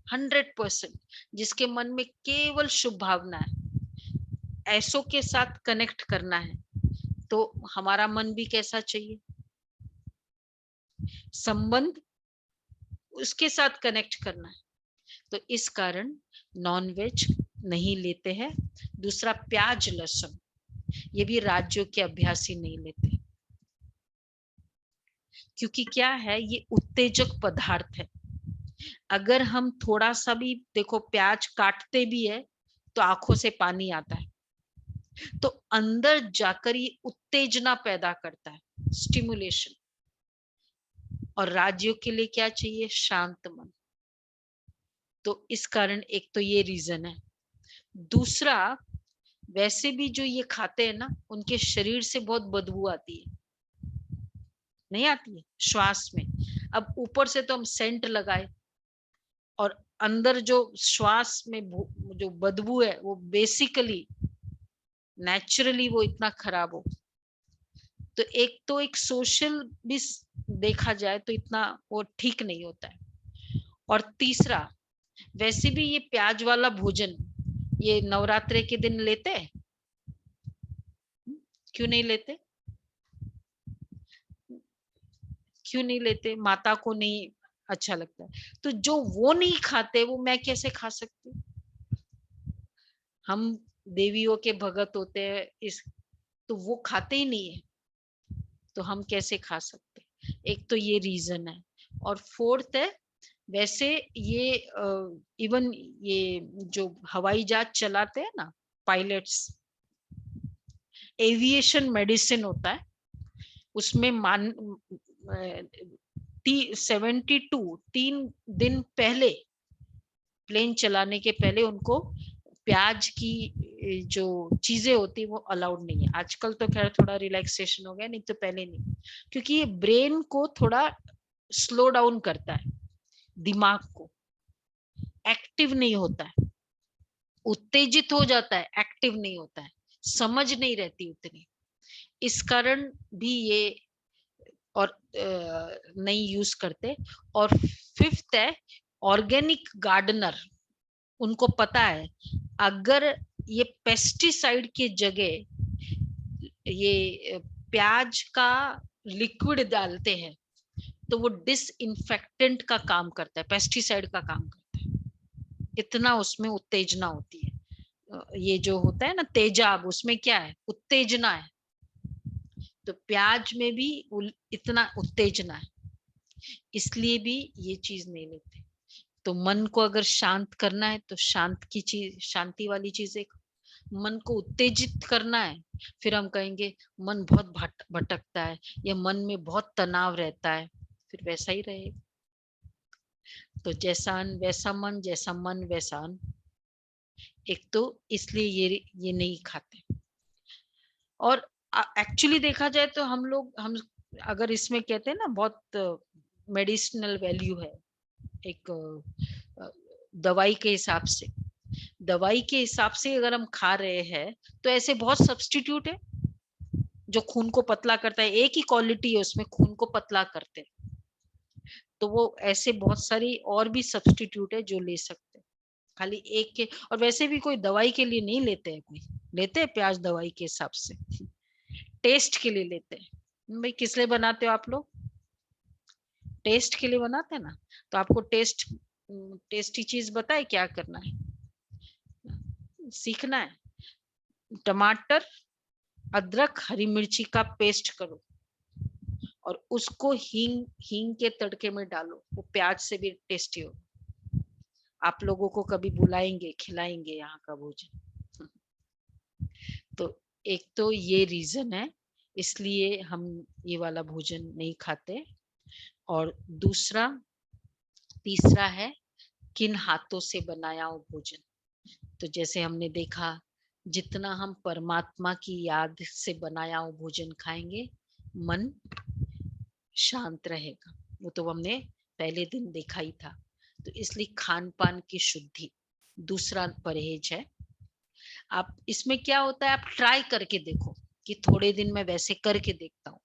100%, जिसके मन में केवल शुभ भावना है, ऐसों के साथ कनेक्ट करना है। तो हमारा मन भी कैसा चाहिए, संबंध उसके साथ कनेक्ट करना है। तो इस कारण नॉन वेज नहीं लेते हैं। दूसरा, प्याज लहसुन, ये भी राज्यों के अभ्यासी नहीं लेते, क्योंकि क्या है, ये उत्तेजक पदार्थ है। अगर हम थोड़ा सा भी देखो प्याज काटते भी है तो आंखों से पानी आता है, तो अंदर जाकर ये उत्तेजना पैदा करता है, स्टिमुलेशन। और राज्यों के लिए क्या चाहिए, शांत मन। तो इस कारण एक तो ये रीजन है। दूसरा, वैसे भी जो ये खाते हैं ना, उनके शरीर से बहुत बदबू आती है, नहीं आती है श्वास में। अब ऊपर से तो हम सेंट लगाए, और अंदर जो श्वास में जो बदबू है वो बेसिकली नेचुरली वो इतना खराब हो। तो एक सोशल भी देखा जाए तो इतना वो ठीक नहीं होता है। और तीसरा, वैसे भी ये प्याज वाला भोजन ये नवरात्रे के दिन लेते हैं, क्यों नहीं लेते, क्यों नहीं लेते, माता को नहीं अच्छा लगता है। तो जो वो नहीं खाते वो मैं कैसे खा सकती हूँ, हम देवियों के भगत होते हैं इस, तो वो खाते ही नहीं है, तो हम कैसे खा सकते। एक तो ये रीजन है। और फोर्थ है, वैसे ये इवन ये जो हवाई जहाज चलाते हैं ना पायलट्स, एविएशन मेडिसिन होता है, उसमें 72 3 दिन पहले, प्लेन चलाने के पहले उनको प्याज की जो चीजें होती वो अलाउड नहीं है। आजकल तो खैर थोड़ा रिलैक्सेशन हो गया, नहीं तो पहले नहीं, क्योंकि ये ब्रेन को थोड़ा स्लो डाउन करता है, दिमाग को एक्टिव नहीं होता है, उत्तेजित हो जाता है, एक्टिव नहीं होता है, समझ नहीं रहती उतनी। इस कारण भी ये और नहीं यूज करते। और फिफ्थ है, ऑर्गेनिक गार्डनर, उनको पता है अगर ये पेस्टिसाइड की जगह ये प्याज का लिक्विड डालते हैं तो वो डिसइंफेक्टेंट का काम करता है, पेस्टिसाइड का काम करता है, इतना उसमें उत्तेजना होती है। ये जो होता है ना तेजाब, उसमें क्या है, उत्तेजना है, तो प्याज में भी इतना उत्तेजना है, इसलिए भी ये चीज नहीं लेते। तो मन को अगर शांत करना है तो शांत की चीज, शांति वाली चीजें, मन को उत्तेजित करना है, फिर हम कहेंगे मन बहुत भटकता है या मन में बहुत तनाव रहता है, फिर वैसा ही रहेगा। तो जैसा अन्न वैसा मन, जैसा मन वैसा अन्न। एक तो इसलिए ये नहीं खाते। और एक्चुअली देखा जाए तो हम अगर इसमें कहते हैं ना बहुत मेडिसिनल वैल्यू है, एक दवाई के हिसाब से, दवाई के हिसाब से अगर हम खा रहे हैं तो ऐसे बहुत सब्स्टिट्यूट है जो खून को पतला करता है, एक ही क्वालिटी है उसमें, खून को पतला करते हैं। तो वो ऐसे बहुत सारी और भी सब्स्टिट्यूट है जो ले सकते हैं, खाली एक के। और वैसे भी कोई दवाई के लिए नहीं लेते हैं, कोई लेते हैं प्याज दवाई के हिसाब से, टेस्ट के लिए लेते हैं। भाई किस लिए बनाते हो आप लोग, टेस्ट के लिए बनाते हैं ना, तो आपको टेस्टी चीज बताए क्या करना है, सीखना है। टमाटर, अदरक, हरी मिर्ची का पेस्ट करो और उसको हींग हींग के तड़के में डालो, वो प्याज से भी टेस्टी हो। आप लोगों को कभी बुलाएंगे, खिलाएंगे यहाँ का भोजन। तो एक तो ये रीजन है, इसलिए हम ये वाला भोजन नहीं खाते। और दूसरा, तीसरा है किन हाथों से बनाया हो भोजन। तो जैसे हमने देखा, जितना हम परमात्मा की याद से बनाया हो भोजन खाएंगे, मन शांत रहेगा। वो तो हमने पहले दिन देखा ही था। तो इसलिए खान पान की शुद्धि दूसरा परहेज है। आप इसमें क्या होता है, आप ट्राई करके देखो कि थोड़े दिन मैं वैसे करके देखता हूँ,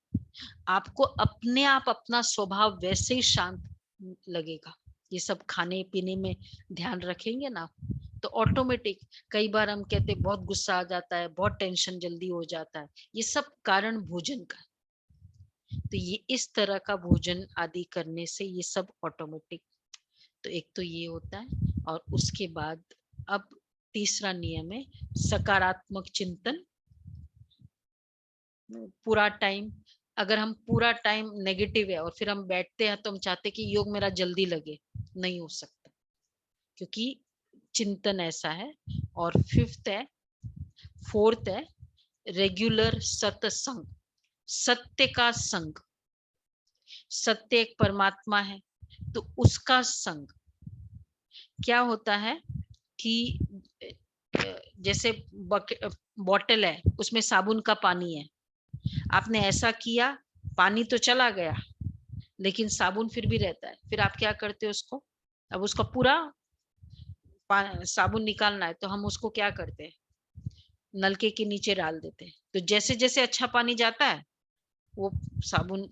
आपको अपने आप अपना स्वभाव वैसे ही शांत लगेगा। ये सब खाने पीने में ध्यान रखेंगे ना, तो ऑटोमेटिक। कई बार हम कहते हैं बहुत गुस्सा आ जाता है, बहुत टेंशन जल्दी हो जाता है, ये सब कारण भोजन का। तो ये इस तरह का भोजन आदि करने से ये सब ऑटोमेटिक। तो एक तो ये होता है, और उसके बाद अब तीसरा नियम है सकारात्मक चिंतन। पूरा टाइम, अगर हम पूरा टाइम नेगेटिव है और फिर हम बैठते हैं तो हम चाहते कि योग मेरा जल्दी लगे, नहीं हो सकता, क्योंकि चिंतन ऐसा है। और फोर्थ है रेगुलर सत्संग, सत्य का संग। सत्य एक परमात्मा है, तो उसका संग क्या होता है कि जैसे बॉटल है, उसमें साबुन का पानी है, आपने ऐसा किया, पानी तो चला गया लेकिन साबुन फिर भी रहता है। फिर आप क्या करते हो उसको, अब उसका पूरा साबुन निकालना है तो हम उसको क्या करते हैं, नलके के नीचे डाल देते हैं। तो जैसे जैसे अच्छा पानी जाता है वो साबुन,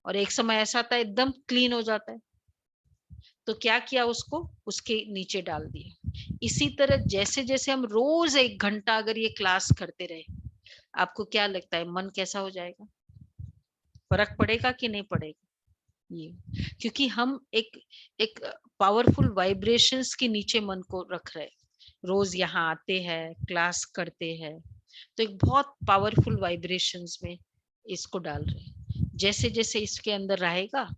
और एक समय ऐसा आता है एकदम क्लीन हो जाता है, तो क्या किया, उसको उसके नीचे डाल दिया। इसी तरह जैसे जैसे हम रोज 1 घंटा अगर ये क्लास करते रहे, आपको क्या लगता है मन कैसा हो जाएगा, फर्क पड़ेगा कि नहीं पड़ेगा? ये क्योंकि हम एक एक पावरफुल वाइब्रेशंस के नीचे मन को रख रहे हैं। रोज यहाँ आते हैं, क्लास करते हैं, तो एक बहुत पावरफुल वाइब्रेशंस में इसको डाल रहे हैं। जैसे जैसे इसके अंदर रहेगा,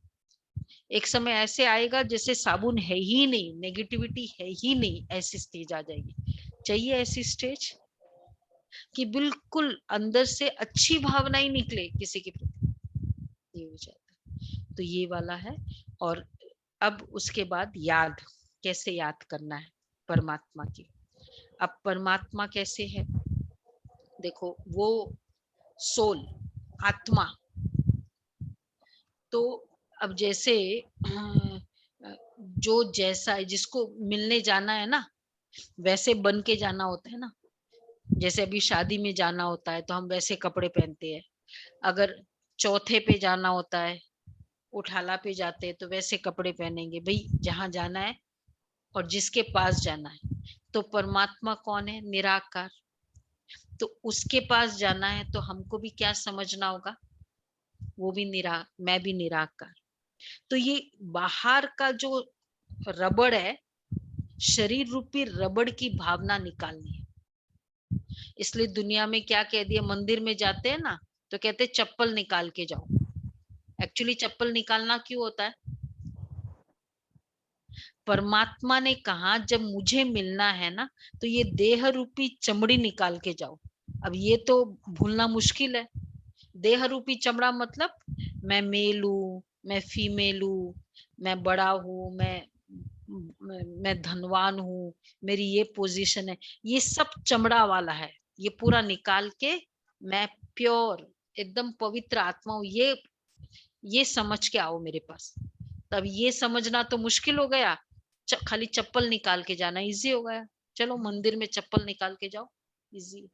एक समय ऐसे आएगा जैसे साबुन है ही नहीं, नेगेटिविटी है ही नहीं, ऐसी स्टेज आ जाएगी। चाहिए ऐसी स्टेज कि बिल्कुल अंदर से अच्छी भावना ही निकले किसी के प्रति, ये हो जाता है। तो ये वाला है। और अब उसके बाद याद, कैसे याद करना है परमात्मा की। अब परमात्मा कैसे है, देखो वो सोल, आत्मा। तो अब जैसे जो जैसा है, जिसको मिलने जाना है ना, वैसे बन के जाना होता है ना। जैसे अभी शादी में जाना होता है तो हम वैसे कपड़े पहनते हैं, अगर चौथे पे जाना होता है, उठाला पे जाते हैं तो वैसे कपड़े पहनेंगे भाई, जहां जाना है और जिसके पास जाना है। तो परमात्मा कौन है, निराकार। तो उसके पास जाना है तो हमको भी क्या समझना होगा, वो भी मैं भी निराकार। तो ये बाहर का जो रबड़ है, शरीर रूपी रबड़ की भावना निकालनी है। इसलिए दुनिया में क्या कह दिया, मंदिर में जाते हैं ना तो कहते हैं चप्पल निकाल के जाओ। एक्चुअली चप्पल निकालना क्यों होता है, परमात्मा ने कहा जब मुझे मिलना है ना तो ये देह रूपी चमड़ी निकाल के जाओ। अब ये तो भूलना मुश्किल है। देह रूपी चमड़ा मतलब मैं मेल हूँ, मैं फीमेल हूँ, मैं बड़ा हूँ, मैं धनवान हूँ, मेरी ये पोजीशन है, ये सब चमड़ा वाला है। ये पूरा निकाल के मैं प्योर एकदम पवित्र आत्मा हूँ, ये समझ के आओ मेरे पास। तब ये समझना तो मुश्किल हो गया, खाली चप्पल निकाल के जाना इजी हो गया। चलो मंदिर में चप्पल निकाल के जाओ, इजी।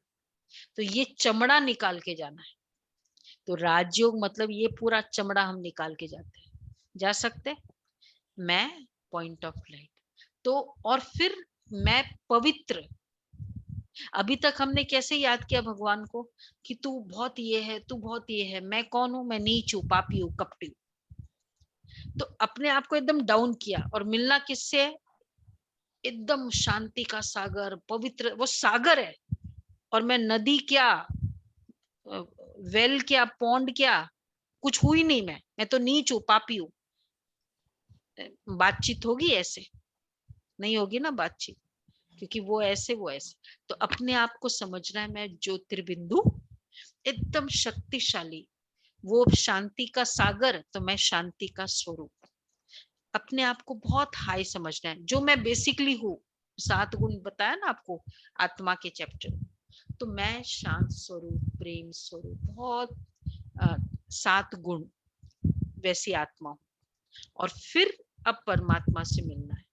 तो ये चमड़ा निकाल के जाना है। तो राजयोग मतलब ये पूरा चमड़ा हम निकाल के जाते हैं, जा सकते। मैं पॉइंट ऑफ लाइट, तो और फिर मैं पवित्र। अभी तक हमने कैसे याद किया भगवान को कि तू बहुत ये है, तू बहुत ये है, मैं कौन हूं, मैं नीच हूं, पापी हूं, कपटी हूं। तो अपने आप को एकदम डाउन किया, और मिलना किससे है, एकदम शांति का सागर, पवित्र वो सागर है। और मैं नदी क्या, वेल क्या, पौंड क्या, कुछ हुई नहीं। मैं तो नीच हूं, पापी हूं। बातचीत होगी ऐसे, नहीं होगी ना बातचीत, क्योंकि वो ऐसे वो ऐसे। तो अपने आप को समझना है मैं ज्योतिर्बिंदु, एकदम शक्तिशाली, वो शांति का सागर, तो मैं शांति का स्वरूप। अपने आप को बहुत हाई समझना है, जो मैं बेसिकली हूँ। 7 गुण बताया ना आपको आत्मा के चैप्टर। तो मैं शांत स्वरूप, प्रेम स्वरूप, बहुत 7 गुण, वैसी आत्मा हूँ, और फिर अब परमात्मा से मिलना है।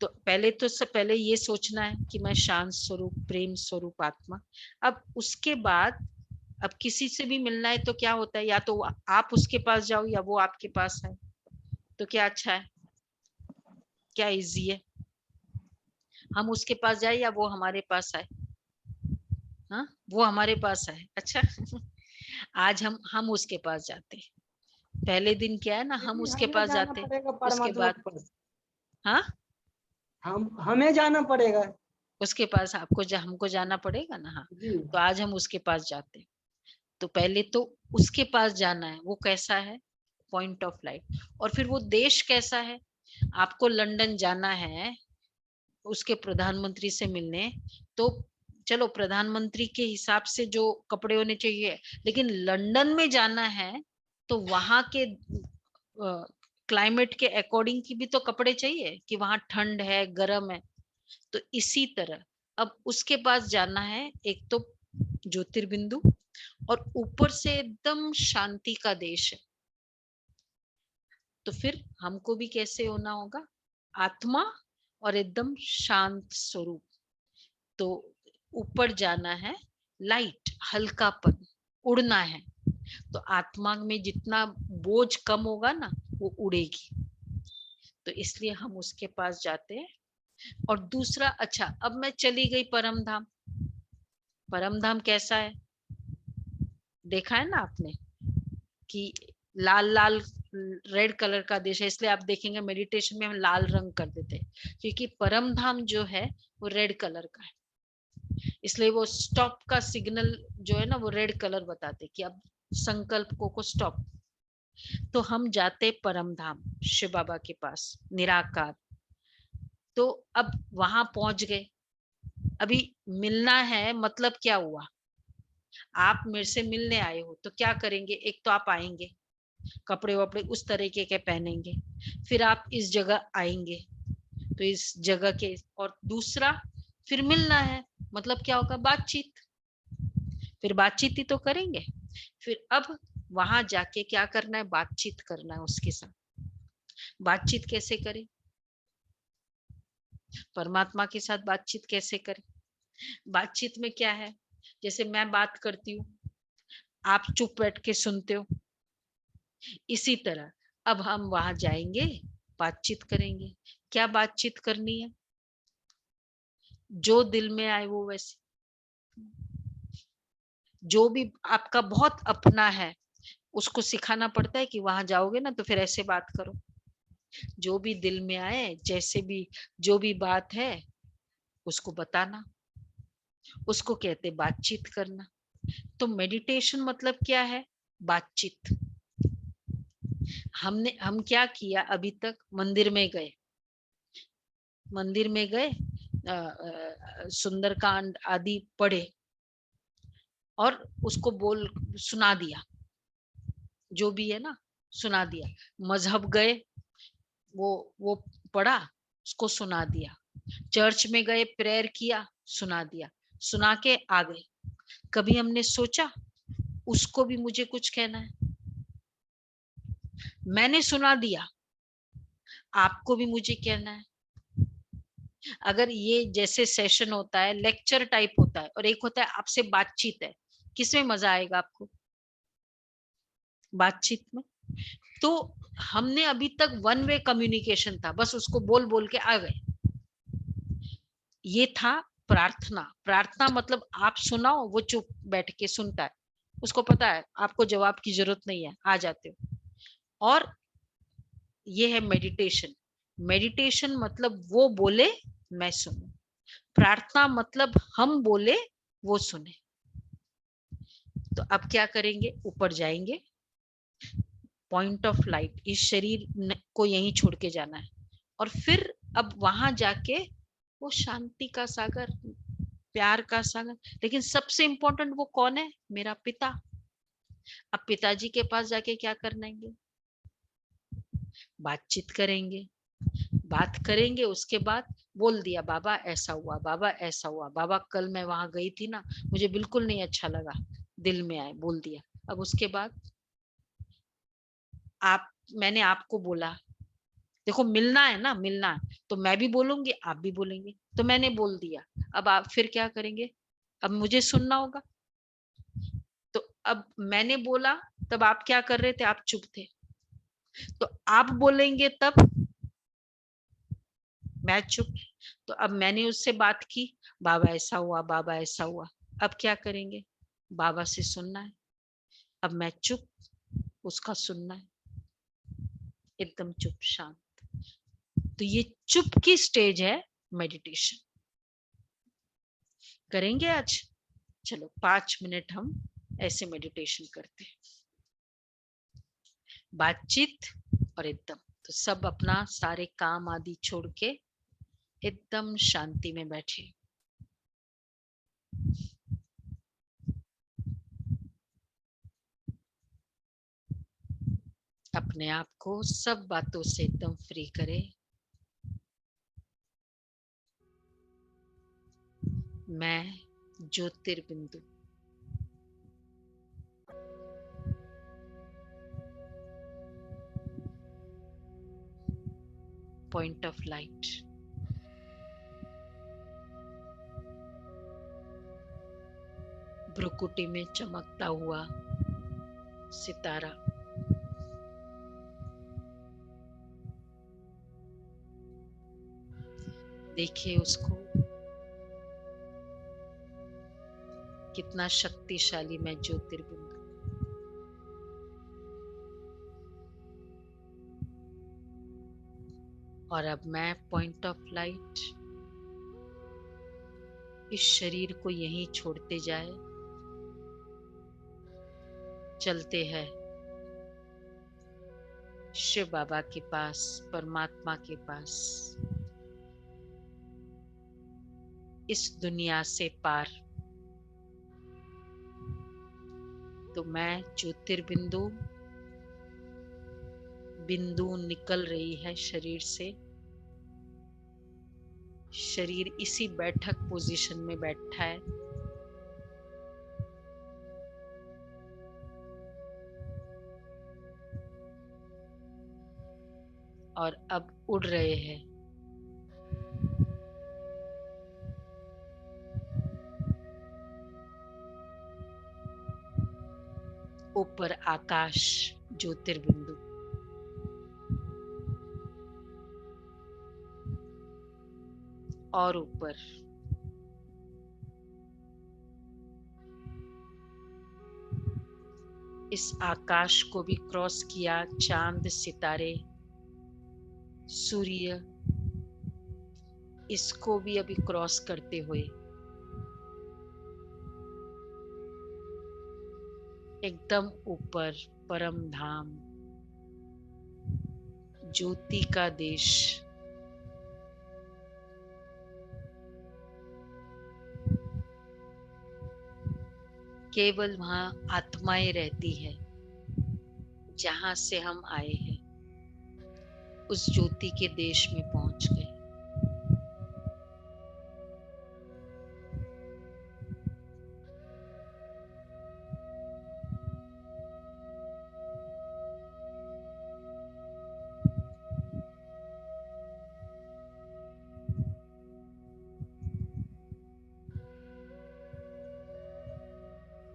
तो पहले ये सोचना है कि मैं शांत स्वरूप, प्रेम स्वरूप आत्मा। अब उसके बाद अब किसी से भी मिलना है तो क्या होता है, या तो आप उसके पास जाओ या वो आपके पास है, तो क्या अच्छा है, क्या इजी है, हम उसके पास जाए या वो हमारे पास आए? हाँ, वो हमारे पास आए, अच्छा। आज हम उसके पास जाते हैं। पहले दिन क्या है ना, हम दीदी उसके हमें पास जाना जाते, पड़ेगा उसके परमात्मा बाद के पास। हाँ, हमें जाना पड़ेगा। उसके पास हमको जाना पड़ेगा ना, हाँ। जी तो आज हम उसके पास जाते, तो पहले तो उसके पास जाना है। वो कैसा है, पॉइंट ऑफ लाइट। और फिर वो देश कैसा है, आपको लंदन जाना है उसके प्रधानमंत्री से मिलने, तो चलो प्रधानमंत्री के हिसाब से जो कपड़े होने चाहिए, लेकिन लंदन में जाना है तो वहां के क्लाइमेट के अकॉर्डिंग की भी तो कपड़े चाहिए, कि वहां ठंड है, गर्म है। तो इसी तरह अब उसके पास जाना है, एक तो ज्योतिर्बिंदु, और ऊपर से एकदम शांति का देश है। तो फिर हमको भी कैसे होना होगा, आत्मा और एकदम शांत स्वरूप। तो ऊपर जाना है, लाइट, हल्कापन, उड़ना है। तो आत्मा में जितना बोझ कम होगा ना, वो उड़ेगी। तो इसलिए हम उसके पास जाते हैं। और दूसरा, अच्छा अब मैं चली गई परम धाम। परम धाम कैसा है, देखा है ना आपने, कि लाल लाल रेड कलर का देश है। इसलिए आप देखेंगे मेडिटेशन में हम लाल रंग कर देते हैं, क्योंकि परम धाम जो है वो रेड कलर का है। इसलिए वो स्टॉप का सिग्नल जो है ना, वो रेड कलर बताते कि अब संकल्प को स्टॉप। तो हम जाते परम धाम, शिव बाबा के पास, निराकार। तो अब वहां पहुंच गए, अभी मिलना है, मतलब क्या हुआ, आप मेरे से मिलने आए हो तो क्या करेंगे, एक तो आप आएंगे, कपड़े वपड़े उस तरीके के पहनेंगे, फिर आप इस जगह आएंगे, तो इस जगह के, और दूसरा फिर मिलना है, मतलब क्या होगा, बातचीत। फिर बातचीत ही तो करेंगे। फिर अब वहां जाके क्या करना है, बातचीत करना है उसके साथ। बातचीत कैसे करें, परमात्मा के साथ बातचीत कैसे करें? बातचीत में क्या है, जैसे मैं बात करती हूँ, आप चुप बैठ के सुनते हो, इसी तरह अब हम वहां जाएंगे, बातचीत करेंगे। क्या बातचीत करनी है, जो दिल में आए वो वैसे, जो भी आपका बहुत अपना है उसको सिखाना पड़ता है कि वहां जाओगे ना तो फिर ऐसे बात करो। जो भी दिल में आए, जैसे भी, जो भी बात है उसको बताना, उसको कहते बातचीत करना। तो मेडिटेशन मतलब क्या है, बातचीत। हम क्या किया अभी तक, मंदिर में गए, मंदिर में गए, सुंदरकांड आदि पढ़े और उसको बोल सुना दिया, जो भी है ना सुना दिया। मजहब गए, वो पढ़ा, उसको सुना दिया। चर्च में गए, प्रेयर किया, सुना दिया, सुना के आ गए। कभी हमने सोचा उसको भी मुझे कुछ कहना है? मैंने सुना दिया, आपको भी मुझे कहना है। अगर ये जैसे सेशन होता है, लेक्चर टाइप होता है, और एक होता है आपसे बातचीत है, किसमें मजा आएगा आपको, बातचीत में। तो हमने अभी तक वन वे कम्युनिकेशन था, बस उसको बोल बोल के आ गए। ये था प्रार्थना। प्रार्थना मतलब आप सुनाओ, वो चुप बैठ के सुनता है, उसको पता है आपको जवाब की जरूरत नहीं है, आ जाते हो। और ये है मेडिटेशन। मेडिटेशन मतलब वो बोले, मैं सुनूं। प्रार्थना मतलब हम बोले, वो सुने। तो अब क्या करेंगे, ऊपर जाएंगे, पॉइंट ऑफ लाइट, इस शरीर को यहीं छोड़ के जाना है। और फिर अब वहां जाके वो शांति का सागर, प्यार का सागर। लेकिन सबसे इंपॉर्टेंट वो कौन है, मेरा पिता। अब पिताजी के पास जाके क्या करनेंगे, बातचीत करेंगे। बात करेंगे, उसके बाद बोल दिया, बाबा ऐसा हुआ, बाबा ऐसा हुआ, बाबा कल मैं वहां गई थी ना, मुझे बिल्कुल नहीं अच्छा लगा, दिल में आए, बोल दिया। अब उसके बाद मैंने आपको बोला, देखो मिलना है ना, मिलना है, तो मैं भी बोलूँगी, आप भी बोलेंगे, तो मैंने बोल दिया। अब आप फिर क्या करेंगे? अब मुझे सुनना होगा। तो अब मैंने बोला, तब आप क्या कर रहे थे? आप चुप थे। तो आप बोलेंगे तब मैं चुप। तो अब मैंने उससे बात की, बाबा ऐसा हुआ, बाबा ऐसा हुआ। अब क्या करेंगे? बाबा से सुनना है। अब मैं चुप, उसका सुनना है, एकदम चुप शांत। तो ये चुप की स्टेज है मेडिटेशन। करेंगे आज? चलो 5 मिनट हम ऐसे मेडिटेशन करते हैं, बातचीत और एकदम। तो सब अपना सारे काम आदि छोड़ के एकदम शांति में बैठे। अपने आप को सब बातों से एकदम फ्री करें। मैं ज्योतिर्बिंदु, पॉइंट ऑफ लाइट, भ्रुकुटी में चमकता हुआ सितारा। देखिए उसको, कितना शक्तिशाली मैं ज्योतिर्बिंदु। और अब मैं पॉइंट ऑफ लाइट इस शरीर को यहीं छोड़ते जाए, चलते हैं शिव बाबा के पास, परमात्मा के पास, इस दुनिया से पार। तो मैं ज्योतिर्बिंदु, बिंदु निकल रही है शरीर से। शरीर इसी बैठक पोजीशन में बैठा है। और अब उड़ रहे हैं। ऊपर आकाश ज्योतिर्बिंदु, और ऊपर इस आकाश को भी क्रॉस किया, चांद, सितारे, सूर्य, इसको भी अभी क्रॉस करते हुए एकदम ऊपर परम धाम, ज्योति का देश। केवल वहां आत्माएं रहती है, जहां से हम आए हैं, उस ज्योति के देश में पहुंच गए।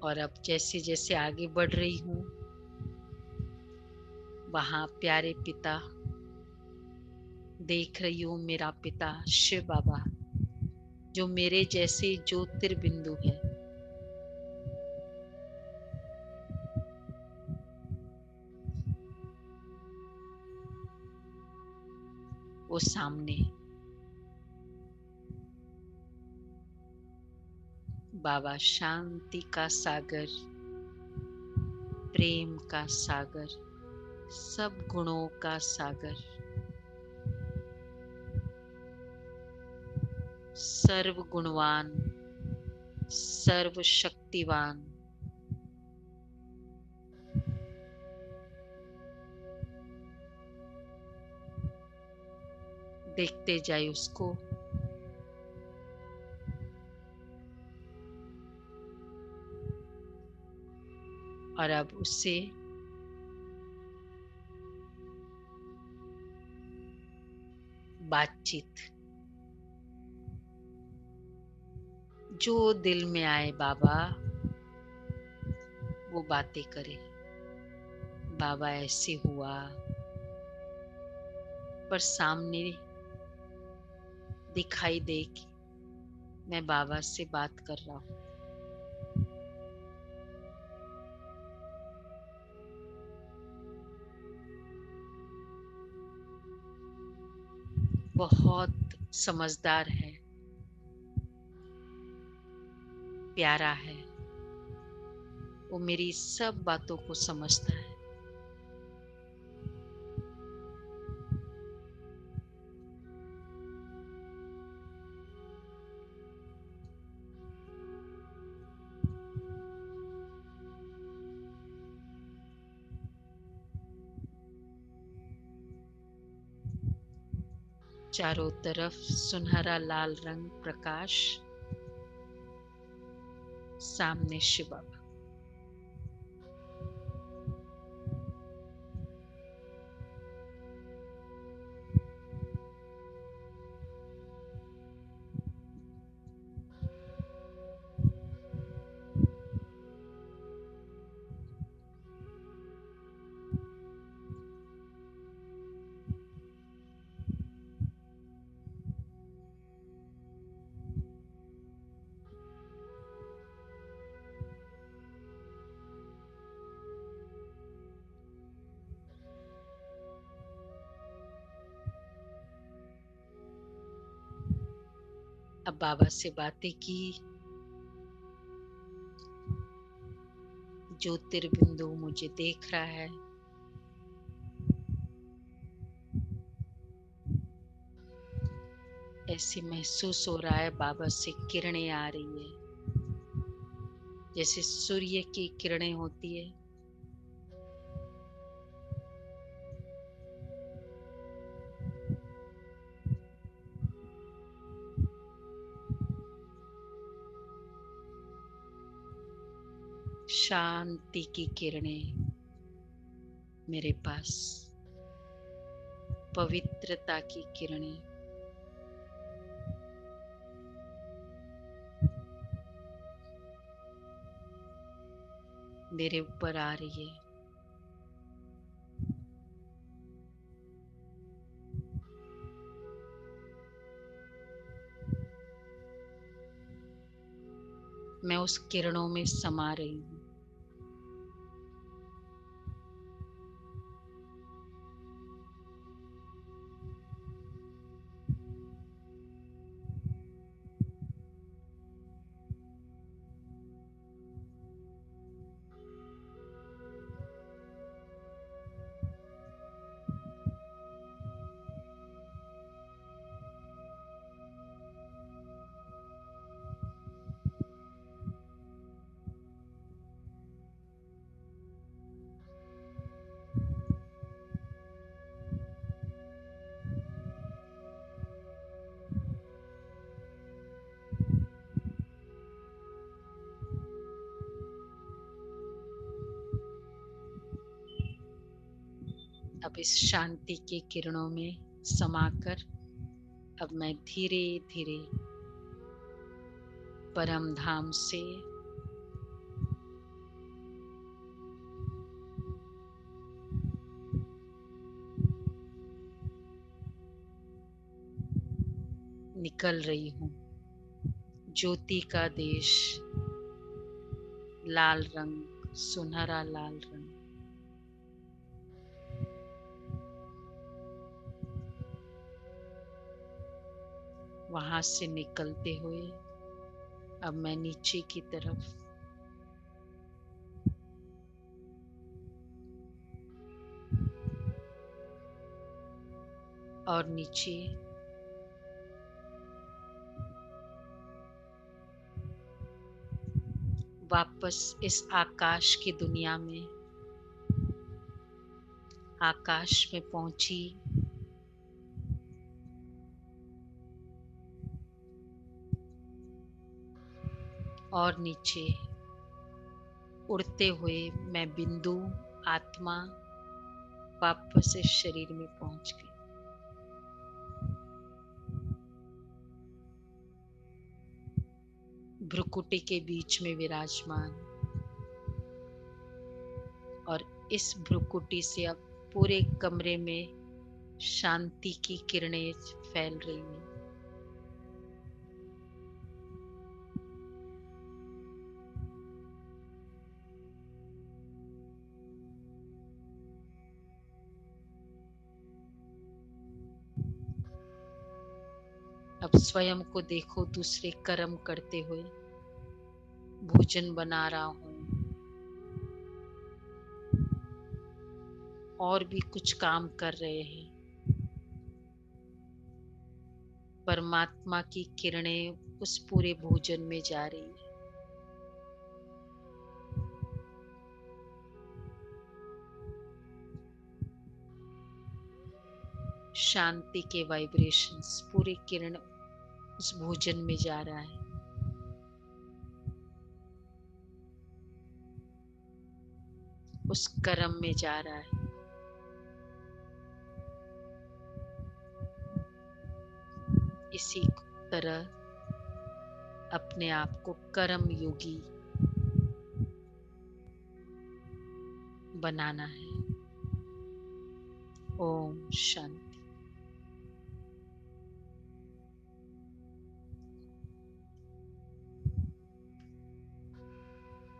और अब जैसे जैसे आगे बढ़ रही हूं, वहां प्यारे पिता देख रही हूं, मेरा पिता शिव बाबा, जो मेरे जैसे ज्योतिर्बिंदु है। वो सामने बाबा शांति का सागर, प्रेम का सागर, सब गुणों का सागर, सर्व गुणवान, सर्व शक्तिवान, देखते जाए उसको। और अब उससे बातचीत, जो दिल में आए बाबा वो बातें करे। बाबा ऐसे हुआ, पर सामने दिखाई दे कि मैं बाबा से बात कर रहा हूँ। बहुत समझदार है, प्यारा है, वो मेरी सब बातों को समझता है। चारों तरफ सुनहरा लाल रंग प्रकाश, सामने शिव बाबा। अब बाबा से बातें की, ज्योतिर्बिंदु मुझे देख रहा है। ऐसे महसूस हो रहा है बाबा से किरणें आ रही है, जैसे सूर्य की किरणें होती है। शांति की किरणें मेरे पास, पवित्रता की किरणें। मेरे ऊपर आ रही है। मैं उस किरणों में समा रही हूँ। अब इस शांति की किरणों में समाकर अब मैं धीरे धीरे परम धाम से निकल रही हूँ। ज्योति का देश, लाल रंग, सुनहरा लाल रंग। वहां से निकलते हुए अब मैं नीचे की तरफ और नीचे वापस इस आकाश की दुनिया में, आकाश में पहुंची। और नीचे उड़ते हुए मैं बिंदु आत्मा वापस इस शरीर में पहुंच गई। भ्रुकुटी के बीच में विराजमान, और इस भ्रुकुटी से अब पूरे कमरे में शांति की किरणें फैल रही हैं। अब स्वयं को देखो दूसरे कर्म करते हुए, भोजन बना रहा हूं और भी कुछ काम कर रहे हैं। परमात्मा की किरणें उस पूरे भोजन में जा रही है। शांति के वाइब्रेशंस पूरी किरण उस भोजन में जा रहा है। उस कर्म में जा रहा है। इसी तरह अपने आप को कर्म योगी बनाना है। ओम शांति।